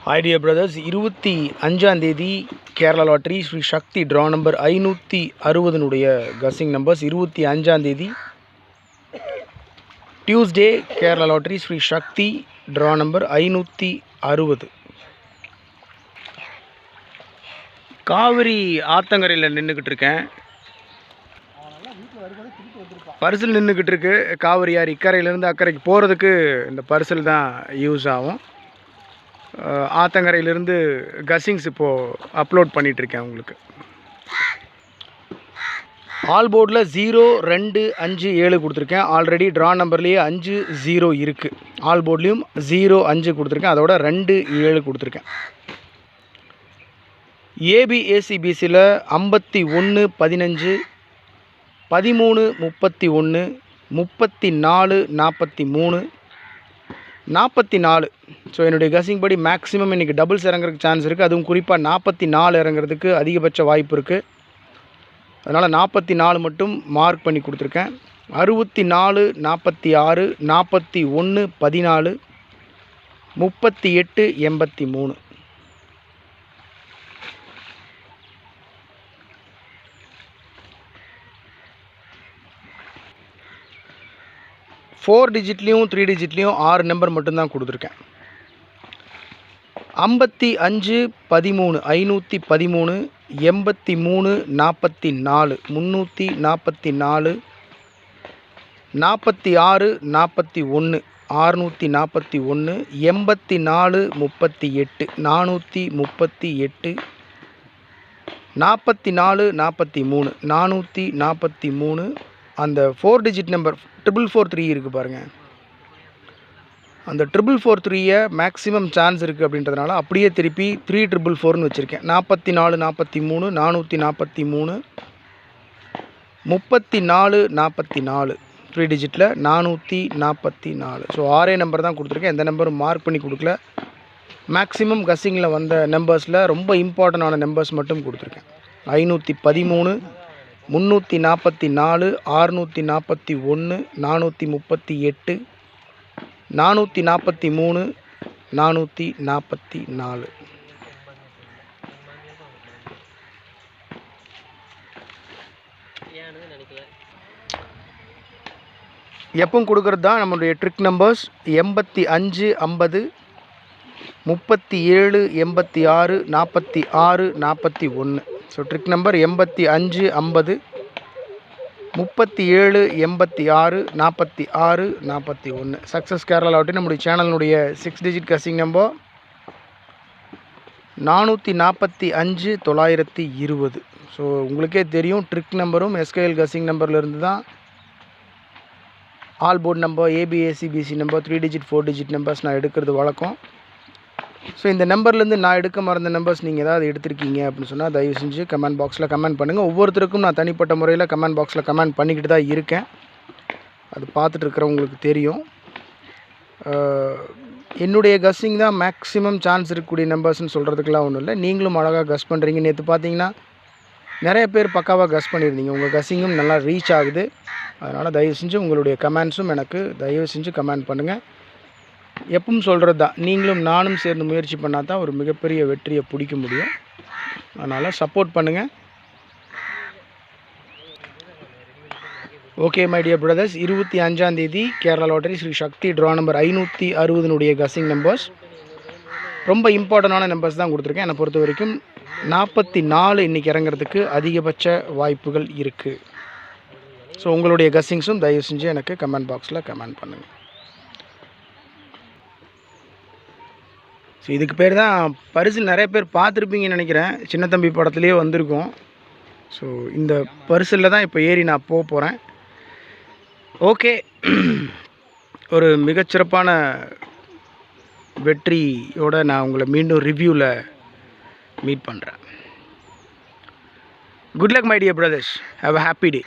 Hi dear brothers, 25ஆம் தேதி Kerala lottery Sri சக்தி draw number 560 கசிங் numbers. 25ஆம் தேதி Tuesday Kerala lottery Sri சக்தி draw number 560. Kaveri ஆத்தங்கரையில் நின்றுக்கிட்டு இருக்கேன். பரிசல் நின்றுக்கிட்டு இருக்கு. காவிரி யார் இக்கரையிலேருந்து அக்கறைக்கு போகிறதுக்கு இந்த பரிசல் தான் யூஸ் ஆகும். ஆத்தங்கரையிலிருந்து கசிங்ஸ் இப்போது அப்லோட் பண்ணிகிட்ருக்கேன் உங்களுக்கு. ஆல் போர்டில் 0, 2, 5, 7 கொடுத்துருக்கேன். ஆல்ரெடி ட்ரா நம்பர்லேயே 5, 0 இருக்குது. ஆல் போர்ட்லேயும் 0, 5 கொடுத்துருக்கேன். அதோட 2, 7 கொடுத்துருக்கேன். ஏபிஏசிபிசியில் 51, 15, 13, 31, 34, 43, 44. ஸோ என்னுடைய கசிங் படி மேக்ஸிமம் இன்றைக்கி டபுள்ஸ் இறங்குறதுக்கு சான்ஸ் இருக்குது. அதுவும் குறிப்பாக 44 இறங்குறதுக்கு அதிகபட்ச வாய்ப்பு இருக்குது. அதனால் 44 மட்டும் மார்க் பண்ணி கொடுத்துருக்கேன். 64, 46, 41, 14, 38, 83. ஃபோர் டிஜிட்லேயும் 3 டிஜிட்லேயும் 6 நம்பர் மட்டும்தான் கொடுத்துருக்கேன். 55, 13, 513, 83, 44, 344, 46, 41, 641, 84, 38, 438, 44, 43, 443. அந்த 4 டிஜிட் நம்பர் 443 இருக்குது பாருங்கள். அந்த 443 மேக்ஸிமம் சான்ஸ் இருக்குது அப்படின்றதுனால அப்படியே திருப்பி 3444ன்னு வச்சுருக்கேன். 44, 43, 443, 34, 44 3 டிஜிட்டில் 444. ஸோ 6 நம்பர் தான் கொடுத்துருக்கேன். எந்த நம்பரும் மார்க் பண்ணி கொடுக்கல. மேக்ஸிமம் கஸ்ஸிங்கில் வந்த நம்பர்ஸில் ரொம்ப இம்பார்ட்டண்டான நம்பர்ஸ் மட்டும் கொடுத்துருக்கேன். 513, 344, 641, 438, 443, 444. எப்பவும் கொடுக்கறது தான் நம்மளுடைய trick numbers. 85, 50, 37, 86, 46, 41. So trick number 85, 50, 37, 86, 46, 41. Success Kerala lottery நம்முடைய சேனலினுடைய 6 டிஜிட் கசிங் நம்பர் 445, 920. ஸோ உங்களுக்கே தெரியும், ட்ரிக் நம்பரும் எஸ்கேஎல் கசிங் நம்பர்லேருந்து தான் all board number, AB AC BC number, 3 digit 4 digit numbers நான் எடுக்கிறது வழக்கம். ஸோ இந்த நம்பர்லேருந்து நான் எடுக்க மறந்த நம்பர்ஸ் நீங்கள் ஏதாவது எடுத்திருக்கீங்க அப்படின்னு சொன்னால் தயவு செஞ்சு கமெண்ட் பாக்ஸில் கமெண்ட் பண்ணுங்கள். ஒவ்வொருத்தருக்கும் நான் தனிப்பட்ட முறையில் கமெண்ட் பாக்ஸில் கமெண்ட் பண்ணிக்கிட்டு தான் இருக்கேன். அது பார்த்துட்டு இருக்கிறவங்களுக்கு தெரியும். என்னுடைய கஸ்ஸிங் தான் மேக்ஸிமம் சான்ஸ் இருக்கக்கூடிய நம்பர்ஸ்ன்னு சொல்கிறதுக்கெலாம் ஒன்றும் இல்லை. நீங்களும் அழகாக கஸ் பண்ணுறீங்க. நேற்று பார்த்தீங்கன்னா நிறைய பேர் பக்காவாக கஸ் பண்ணியிருந்தீங்க. உங்கள் கஸ்ஸிங்கும் நல்லா ரீச் ஆகுது. அதனால் தயவு செஞ்சு உங்களுடைய கமெண்ட்ஸும் எனக்கு தயவு செஞ்சு கமெண்ட் பண்ணுங்கள். எப்பவும் சொல்கிறது தான், நீங்களும் நானும் சேர்ந்து முயற்சி பண்ணால் தான் ஒரு மிகப்பெரிய வெற்றியை பிடிக்க முடியும். அதனால் சப்போர்ட் பண்ணுங்கள். ஓகே மை டியர் பிரதர்ஸ், 25ஆம் தேதி கேரளா லாட்டரி ஸ்ரீ சக்தி ட்ரா நம்பர் 560 கசிங் நம்பர்ஸ். ரொம்ப இம்பார்ட்டண்டான நம்பர்ஸ் தான் கொடுத்துருக்கேன். என்னை பொறுத்த வரைக்கும் 44 இன்றைக்கி இறங்குறதுக்கு அதிகபட்ச வாய்ப்புகள் இருக்குது. ஸோ உங்களுடைய கஸ்ஸிங்ஸும் தயவு செஞ்சு எனக்கு கமெண்ட் பாக்ஸில் கமெண்ட் பண்ணுங்கள். ஸோ இதுக்கு பேர் தான் பரிசில். நிறைய பேர் பார்த்துருப்பீங்கன்னு நினைக்கிறேன். சின்ன தம்பி படத்துலேயே வந்திருக்கும். ஸோ இந்த பரிசிலில் தான் இப்போ ஏறி நான் போகிறேன். ஓகே, ஒரு மிகச்சிறப்பான வெற்றியோடு நான் உங்களை மீண்டும் ரிவ்யூவில் மீட் பண்ணுறேன். Good luck my dear brothers. Have a happy day.